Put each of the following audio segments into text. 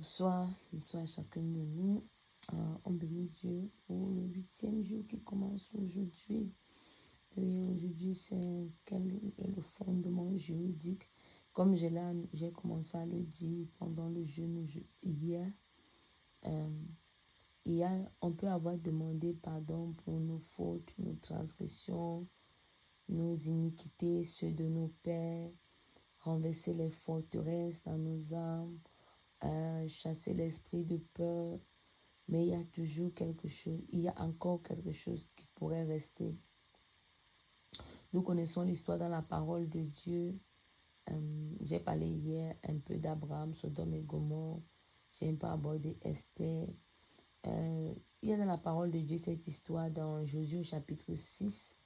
Bonsoir à chacun de nous. On bénit Dieu pour le 8e jour qui commence aujourd'hui. Et aujourd'hui, c'est quel est le fondement juridique. Comme j'ai commencé à le dire pendant le jeûne hier, on peut avoir demandé pardon pour nos fautes, nos transgressions, nos iniquités, ceux de nos pères, renverser les forteresses dans nos âmes, chasser l'esprit de peur, mais il y a toujours quelque chose, il y a encore quelque chose qui pourrait rester. Nous connaissons l'histoire dans la parole de Dieu. J'ai parlé hier un peu d'Abraham, Sodome et Gomorrhe. J'ai un peu abordé Esther. Il y a dans la parole de Dieu cette histoire dans Josué chapitre 6.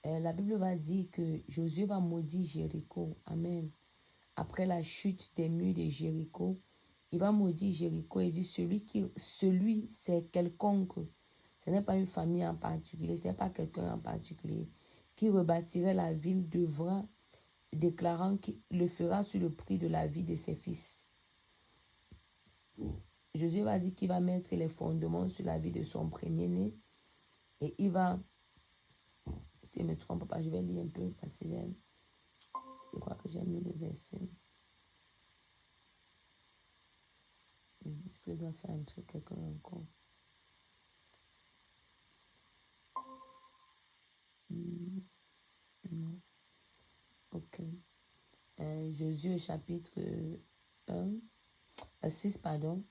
La Bible va dire que Josué va maudire Jéricho. Amen. Après la chute des murs de Jéricho, il va maudire Jéricho et dit celui, c'est quelconque. Ce n'est pas une famille en particulier, ce n'est pas quelqu'un en particulier qui rebâtirait la ville devra, déclarant qu'il le fera sur le prix de la vie de ses fils. Josué va dire qu'il va mettre les fondements sur la vie de son premier-né et il va, si je ne me trompe pas, je vais lire un peu parce que je crois que j'ai mis le verset. Est-ce que je dois faire un truc quelqu'un encore? Non. Ok. Josué chapitre 6, pardon.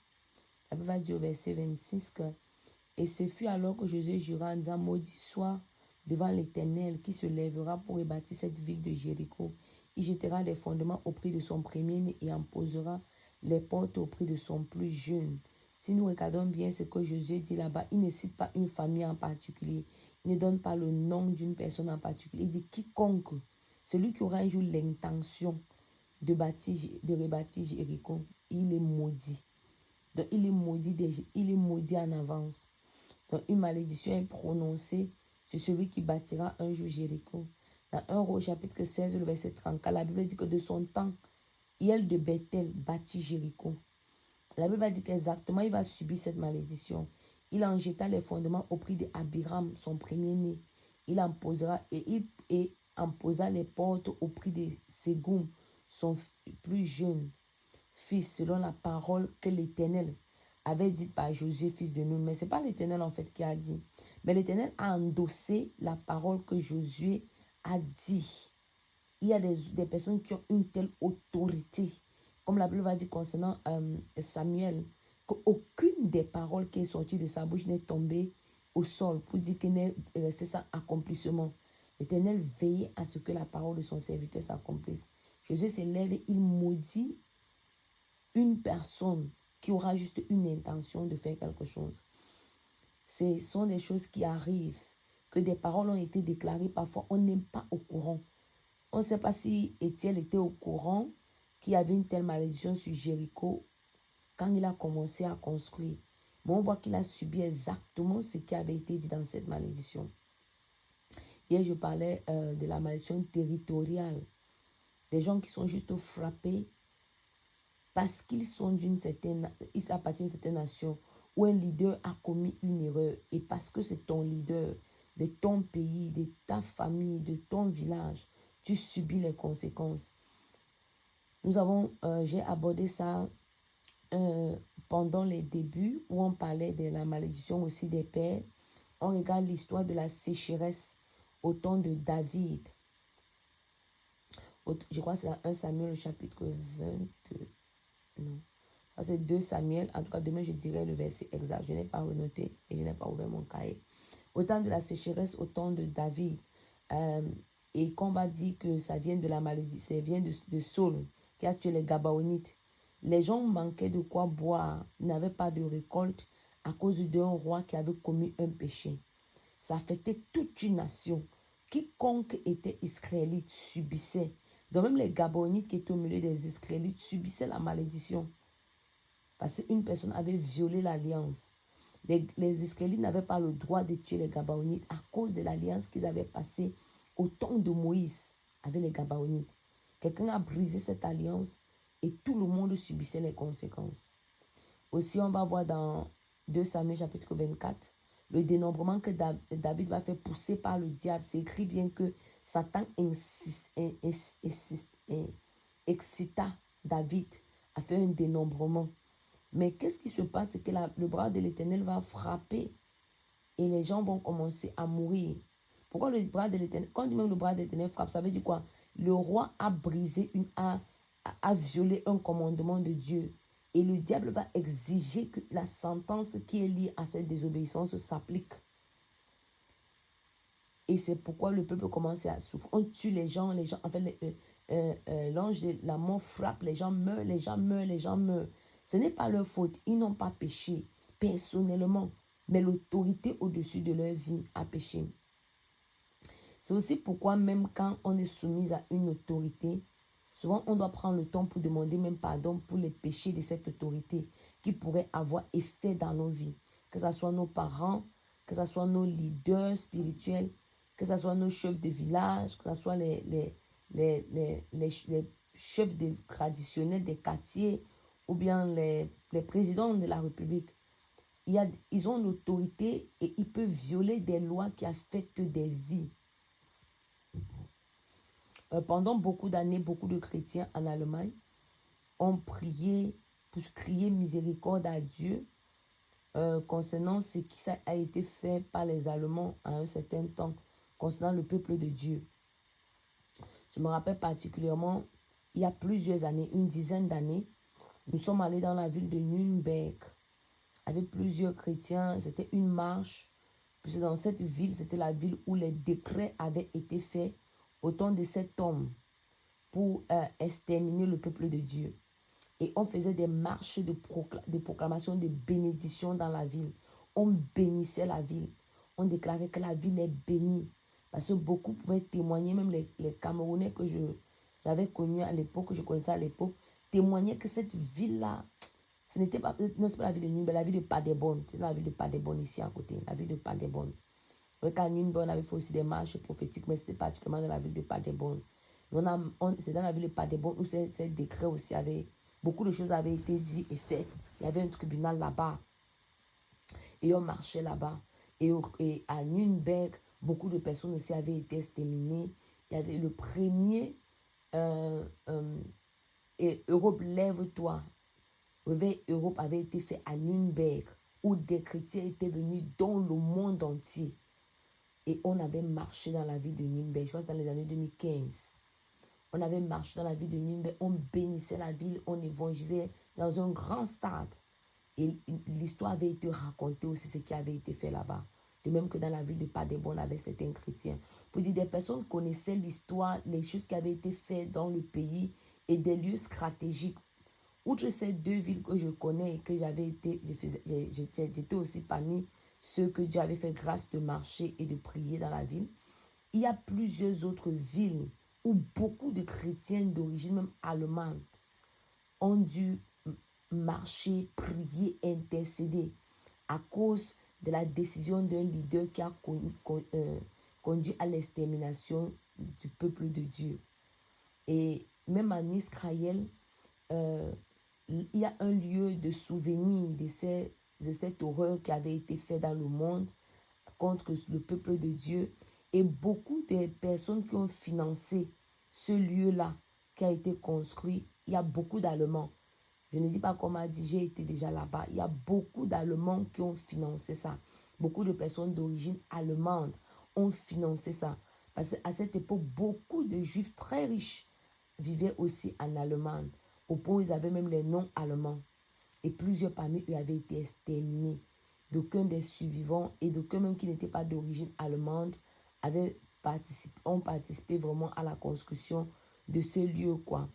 La Bible va dire au verset 26 que « Et ce fut alors que Josué jura en disant « Maudit soit devant l'Éternel qui se lèvera pour rebâtir cette ville de Jéricho. Il jettera des fondements au prix de son premier-né et en posera les portes au prix de son plus jeune. » Si nous regardons bien ce que Josué dit là-bas, il ne cite pas une famille en particulier. Il ne donne pas le nom d'une personne en particulier. Il dit quiconque, celui qui aura un jour l'intention de rebâtir Jéricho, il est maudit. Donc il est maudit en avance. Donc une malédiction est prononcée sur celui qui bâtira un jour Jéricho. Dans 1 Roi chapitre 16, le verset 34, la Bible dit que de son temps, Hiel de Bethel bâtit Jéricho. La Bible va dire qu'exactement il va subir cette malédiction. Il en jeta les fondements au prix de Abiram, son premier-né. Il en posera et en posa les portes au prix de Ségoum, son plus jeune fils, selon la parole que l'Éternel avait dite par Josué, fils de Nun. Mais ce n'est pas l'Éternel en fait qui a dit. Mais l'Éternel a endossé la parole que Josué a dit. Il y a des personnes qui ont une telle autorité. Comme la Bible va dire concernant Samuel, qu'aucune des paroles qui est sortie de sa bouche n'est tombée au sol pour dire qu'il n'est resté sans accomplissement. L'Éternel veille à ce que la parole de son serviteur s'accomplisse. Jésus s'élève et il maudit une personne qui aura juste une intention de faire quelque chose. Ce sont des choses qui arrivent, que des paroles ont été déclarées, parfois on n'est pas au courant. On ne sait pas si Étienne était au courant qu'il y avait une telle malédiction sur Jéricho quand il a commencé à construire. Mais on voit qu'il a subi exactement ce qui avait été dit dans cette malédiction. Hier, je parlais de la malédiction territoriale. Des gens qui sont juste frappés parce qu'ils sont ils appartiennent à une certaine nation où un leader a commis une erreur. Et parce que c'est ton leader de ton pays, de ta famille, de ton village, tu subis les conséquences. J'ai abordé ça pendant les débuts où on parlait de la malédiction aussi des pères. On regarde l'histoire de la sécheresse au temps de David. Je crois que c'est 1 Samuel chapitre 22. Non. C'est 2 Samuel. En tout cas, demain, je dirai le verset exact. Je n'ai pas renoté et je n'ai pas ouvert mon cahier. Au temps de la sécheresse, au temps de David. Et qu'on va dire que ça vient de la maladie, ça vient de Saul, qui a tué les Gabaonites. Les gens manquaient de quoi boire, n'avaient pas de récolte à cause d'un roi qui avait commis un péché. Ça affectait toute une nation. Quiconque était israélite subissait. Donc même les Gabaonites qui étaient au milieu des Israélites subissaient la malédiction. Parce qu'une personne avait violé l'alliance. Les Israélites n'avaient pas le droit de tuer les Gabaonites à cause de l'alliance qu'ils avaient passée au temps de Moïse avec les Gabaonites. Quelqu'un a brisé cette alliance et tout le monde subissait les conséquences. Aussi, on va voir dans 2 Samuel chapitre 24, le dénombrement que David va faire pousser par le diable. C'est écrit bien que Satan excita David à faire un dénombrement. Mais qu'est-ce qui se passe? C'est que le bras de l'Éternel va frapper et les gens vont commencer à mourir. Pourquoi le bras de l'Éternel? Quand on dit même le bras de l'Éternel frappe, ça veut dire quoi? Le roi a brisé a violé un commandement de Dieu. Et le diable va exiger que la sentence qui est liée à cette désobéissance s'applique. Et c'est pourquoi le peuple commence à souffrir. On tue les gens, en fait, l'ange de la mort frappe, les gens meurent, les gens meurent, les gens meurent. Ce n'est pas leur faute, ils n'ont pas péché personnellement, mais l'autorité au-dessus de leur vie a péché. C'est aussi pourquoi même quand on est soumis à une autorité, souvent on doit prendre le temps pour demander même pardon pour les péchés de cette autorité qui pourraient avoir effet dans nos vies. Que ce soit nos parents, que ce soit nos leaders spirituels, que ce soit nos chefs de village, que ce soit les chefs traditionnels des quartiers ou bien les présidents de la République. Ils ont l'autorité et ils peuvent violer des lois qui affectent des vies. Pendant beaucoup d'années, beaucoup de chrétiens en Allemagne ont prié pour crier miséricorde à Dieu concernant ce qui a été fait par les Allemands à un certain temps, concernant le peuple de Dieu. Je me rappelle particulièrement, il y a plusieurs années, une dizaine d'années, nous sommes allés dans la ville de Nürnberg avec plusieurs chrétiens. C'était une marche. Puisque dans cette ville, c'était la ville où les décrets avaient été faits au temps de cet homme pour exterminer le peuple de Dieu. Et on faisait des marches de proclamation de bénédiction dans la ville. On bénissait la ville. On déclarait que la ville est bénie. Parce que beaucoup pouvaient témoigner, même les Camerounais que j'avais connus à l'époque, que je connaissais à l'époque, témoignaient que cette ville-là, ce n'était pas, non, c'est pas la ville de Nürnberg, la ville de Paderborn. C'est la ville de Paderborn ici à côté, la ville de Paderborn. À Nürnberg, on avait fait aussi des marches prophétiques, mais c'était particulièrement dans la ville de Paderborn. C'est dans la ville de Paderborn où ces décrets aussi avaient, beaucoup de choses avaient été dites et faites. Il y avait un tribunal là-bas. Et on marchait là-bas. Et à Nürnberg, beaucoup de personnes aussi avaient été exterminées. Il y avait le premier et Europe, lève-toi. Réveil Europe avait été fait à Nürnberg, où des chrétiens étaient venus dans le monde entier. Et on avait marché dans la ville de Nürnberg, je pense dans les années 2015. On avait marché dans la ville de Nürnberg, on bénissait la ville, on évangélisait dans un grand stade. Et l'histoire avait été racontée aussi, ce qui avait été fait là-bas. De même que dans la ville de Paderborn, avec certains chrétiens. Pour dire, des personnes connaissaient l'histoire, les choses qui avaient été faites dans le pays et des lieux stratégiques. Outre ces 2 villes que je connais et que j'étais aussi parmi ceux que Dieu avait fait grâce de marcher et de prier dans la ville, il y a plusieurs autres villes où beaucoup de chrétiens d'origine même allemande ont dû marcher, prier, intercéder à cause de la décision d'un leader qui a conduit à l'extermination du peuple de Dieu. Et même en Israël, il y a un lieu de souvenir de cette horreur qui avait été faite dans le monde contre le peuple de Dieu. Et beaucoup de personnes qui ont financé ce lieu-là qui a été construit, il y a beaucoup d'Allemands. Je ne dis pas comme a dit, j'ai été déjà là-bas. Il y a beaucoup d'Allemands qui ont financé ça. Beaucoup de personnes d'origine allemande ont financé ça. Parce qu'à cette époque, beaucoup de Juifs très riches vivaient aussi en Allemagne, au point où ils avaient même les noms allemands. Et plusieurs parmi eux avaient été exterminés. D'aucuns des survivants et d'aucuns même qui n'étaient pas d'origine allemande ont participé vraiment à la construction de ce lieu, quoi.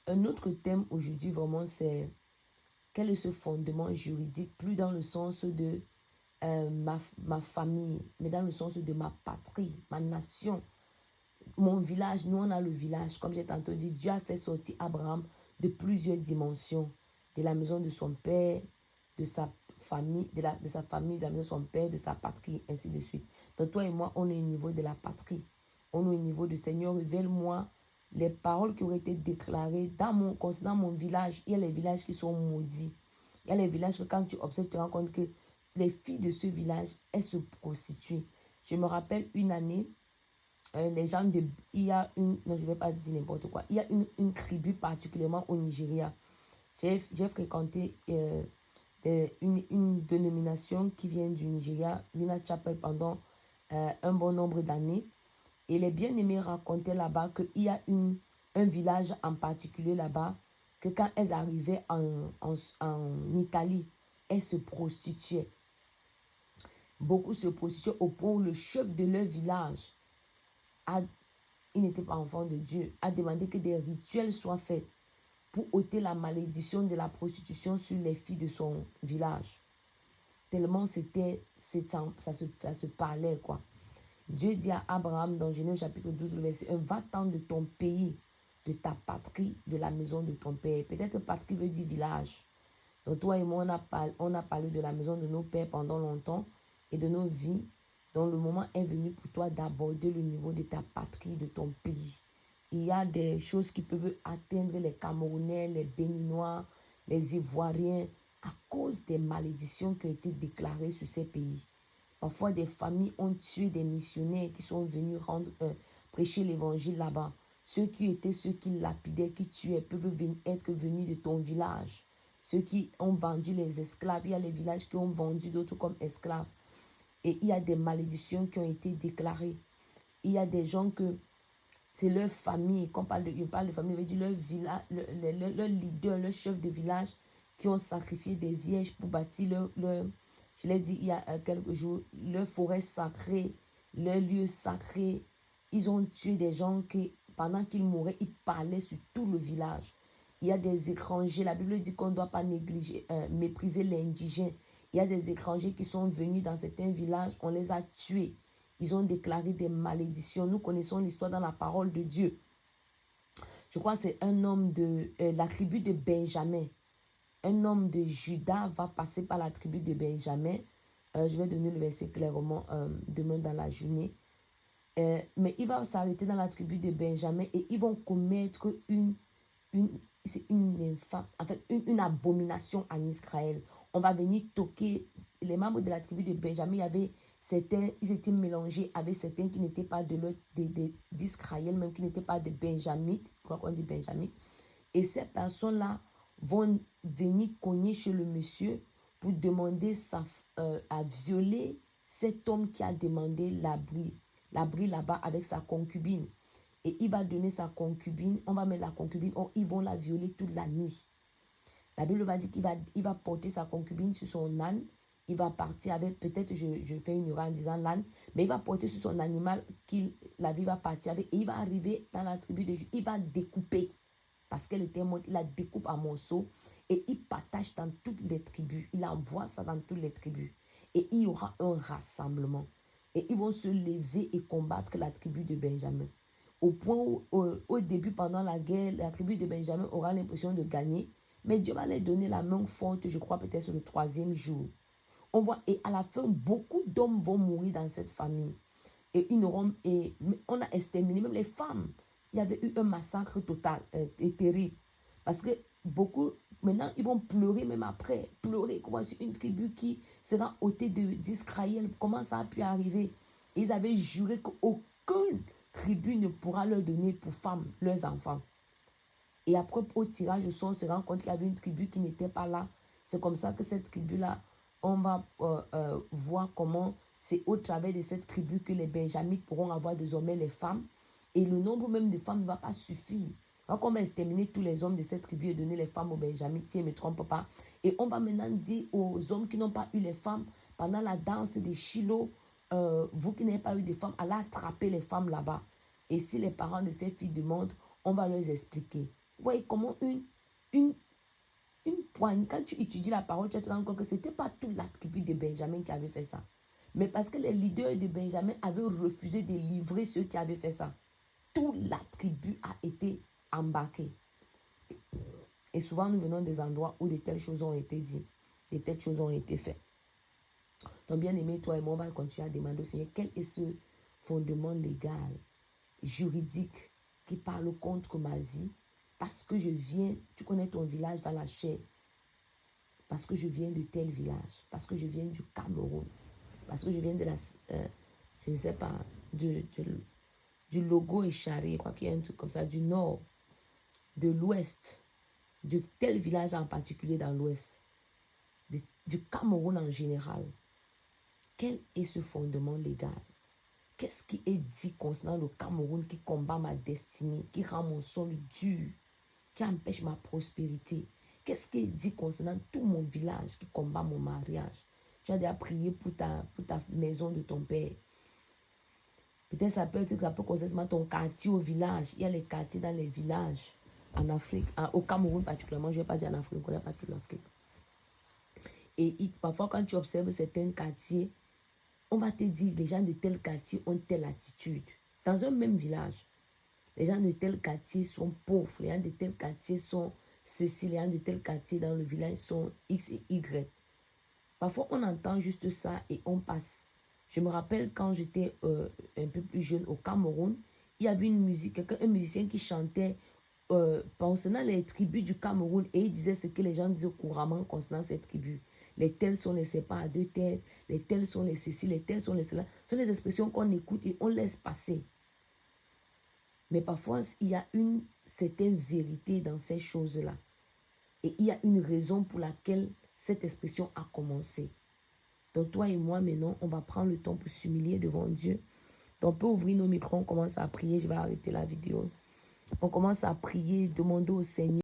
Un autre thème aujourd'hui vraiment, c'est quel est ce fondement juridique, plus dans le sens de ma famille, mais dans le sens de ma patrie, ma nation, mon village. Nous, on a le village. Comme j'ai tantôt dit, Dieu a fait sortir Abraham de plusieurs dimensions. De la maison de son père, de sa famille, de sa famille, de la maison de son père, de sa patrie, ainsi de suite. Donc toi et moi, on est au niveau de la patrie. On est au niveau du Seigneur, révèle-moi les paroles qui auraient été déclarées concernant mon village. Il y a les villages qui sont maudits. Il y a les villages que quand tu observes, tu te rends compte que les filles de ce village, elles se prostituent. Je me rappelle une année, les gens de... Il y a une... Non, je ne vais pas dire n'importe quoi. Il y a une tribu particulièrement au Nigeria. J'ai fréquenté une dénomination qui vient du Nigeria, Wina Chapel, pendant un bon nombre d'années. Et les bien-aimés racontaient là-bas qu'il y a un village en particulier là-bas, que quand elles arrivaient en Italie, elles se prostituaient. Beaucoup se prostituaient au point où le chef de leur village, il n'était pas enfant de Dieu, a demandé que des rituels soient faits pour ôter la malédiction de la prostitution sur les filles de son village. Tellement ça se parlait, quoi. Dieu dit à Abraham dans Genèse chapitre 12, le verset 1, va-t'en de ton pays, de ta patrie, de la maison de ton père. Peut-être patrie veut dire village. Donc toi et moi, on a parlé de la maison de nos pères pendant longtemps et de nos vies. Donc le moment est venu pour toi d'aborder le niveau de ta patrie, de ton pays. Il y a des choses qui peuvent atteindre les Camerounais, les Béninois, les Ivoiriens à cause des malédictions qui ont été déclarées sur ces pays. Parfois, des familles ont tué des missionnaires qui sont venus prêcher l'évangile là-bas. Ceux qui lapidaient, qui tuaient, peuvent être venus de ton village. Ceux qui ont vendu les esclaves, il y a les villages qui ont vendu d'autres comme esclaves. Et il y a des malédictions qui ont été déclarées. Il y a des gens que c'est leur famille, quand on parle de famille, on veut dire leur village, leur leader, leur chef de village qui ont sacrifié des vierges pour bâtir je l'ai dit il y a quelques jours, leur forêt sacrée, leur lieu sacré. Ils ont tué des gens qui, pendant qu'ils mouraient, ils parlaient sur tout le village. Il y a des étrangers, la Bible dit qu'on ne doit pas mépriser les indigènes. Il y a des étrangers qui sont venus dans certains villages, on les a tués. Ils ont déclaré des malédictions. Nous connaissons l'histoire dans la parole de Dieu. Je crois que c'est un homme de la tribu de Benjamin. Un homme de Juda va passer par la tribu de Benjamin. Je vais donner le verset clairement demain dans la journée. Mais il va s'arrêter dans la tribu de Benjamin et ils vont commettre une infâme, en fait, une abomination en Israël. On va venir toquer les membres de la tribu de Benjamin. Il y avait certains, ils étaient mélangés avec certains qui n'étaient pas d'Israël, même qui n'étaient pas de Benjamin. Je crois qu'on dit Benjamin. Et ces personnes-là vont venir cogner chez le monsieur pour demander à violer cet homme qui a demandé l'abri là-bas avec sa concubine. Et il va donner sa concubine, on va mettre la concubine, ils vont la violer toute la nuit. La Bible va dire qu'il va porter sa concubine sur son âne, il va partir avec, peut-être je fais une erreur en disant l'âne, mais il va porter sur son animal, la vie va partir avec, et il va arriver dans la tribu de Juda, il va découper, parce qu'elle était morte, il la découpe en morceaux, et il partage dans toutes les tribus, il envoie ça dans toutes les tribus, et il y aura un rassemblement, et ils vont se lever et combattre la tribu de Benjamin. Au point où, au début, pendant la guerre, la tribu de Benjamin aura l'impression de gagner, mais Dieu va leur donner la main forte, je crois peut-être sur le 3e jour. On voit, et à la fin, beaucoup d'hommes vont mourir dans cette famille. Et on a exterminé même les femmes. Il y avait eu un massacre total et terrible. Parce que beaucoup, maintenant, ils vont pleurer même après. Pleurer, comment c'est une tribu qui sera ôtée d'Israël. Comment ça a pu arriver? Ils avaient juré qu'aucune tribu ne pourra leur donner pour femmes leurs enfants. Et après, au tirage au sort, on se rend compte qu'il y avait une tribu qui n'était pas là. C'est comme ça que cette tribu-là, on va voir comment c'est au travers de cette tribu que les Benjamites pourront avoir désormais les femmes. Et le nombre même de femmes ne va pas suffire. Donc, on va exterminer tous les hommes de cette tribu et donner les femmes aux Benjamites, si je ne me trompe pas. Et on va maintenant dire aux hommes qui n'ont pas eu les femmes, pendant la danse des Shiloh, vous qui n'avez pas eu de femmes, allez attraper les femmes là-bas. Et si les parents de ces filles demandent, on va leur expliquer. Vous voyez comment une poignée, quand tu étudies la parole, tu te rends compte que ce n'était pas toute la tribu de Benjamin qui avait fait ça. Mais parce que les leaders de Benjamin avaient refusé de livrer ceux qui avaient fait ça. Toute la tribu a été embarquée. Et souvent, nous venons des endroits où de telles choses ont été dites, de telles choses ont été faites. Donc, bien aimé, toi et moi, on va continuer à demander au Seigneur quel est ce fondement légal, juridique, qui parlent contre ma vie, parce que je viens, tu connais ton village dans la chair, parce que je viens de tel village, parce que je viens du Cameroun, parce que je viens de la, je ne sais pas, du logo écharé, je crois qu'il y a un truc comme ça, du nord, de l'ouest, de tel village en particulier dans l'ouest, du Cameroun en général. Quel est ce fondement légal? Qu'est-ce qui est dit concernant le Cameroun qui combat ma destinée, qui rend mon sol dur, qui empêche ma prospérité? Qu'est-ce qui est dit concernant tout mon village qui combat mon mariage? Tu as déjà prié pour ta maison de ton père. Peut-être ça peut concerner ton quartier au village. Il y a les quartiers dans les villages en Afrique, au Cameroun particulièrement. Je ne vais pas dire en Afrique, je ne connais pas toute l'Afrique. Et parfois, quand tu observes certains quartiers, on va te dire, les gens de tel quartier ont telle attitude. Dans un même village, les gens de tel quartier sont pauvres, les gens de tel quartier sont ceci, les gens de tel quartier dans le village sont X et Y. Parfois, on entend juste ça et on passe. Je me rappelle quand j'étais un peu plus jeune au Cameroun, il y avait une musique, un musicien qui chantait concernant les tribus du Cameroun et il disait ce que les gens disaient couramment concernant ces tribus. Les tels sont les sépars à deux têtes, les tels sont les ceci, les tels sont les cela. Ce sont les expressions qu'on écoute et on laisse passer. Mais parfois, il y a une certaine vérité dans ces choses-là. Et il y a une raison pour laquelle cette expression a commencé. Donc toi et moi, maintenant, on va prendre le temps pour s'humilier devant Dieu. Donc on peut ouvrir nos micros, on commence à prier. Je vais arrêter la vidéo. On commence à prier, demander au Seigneur.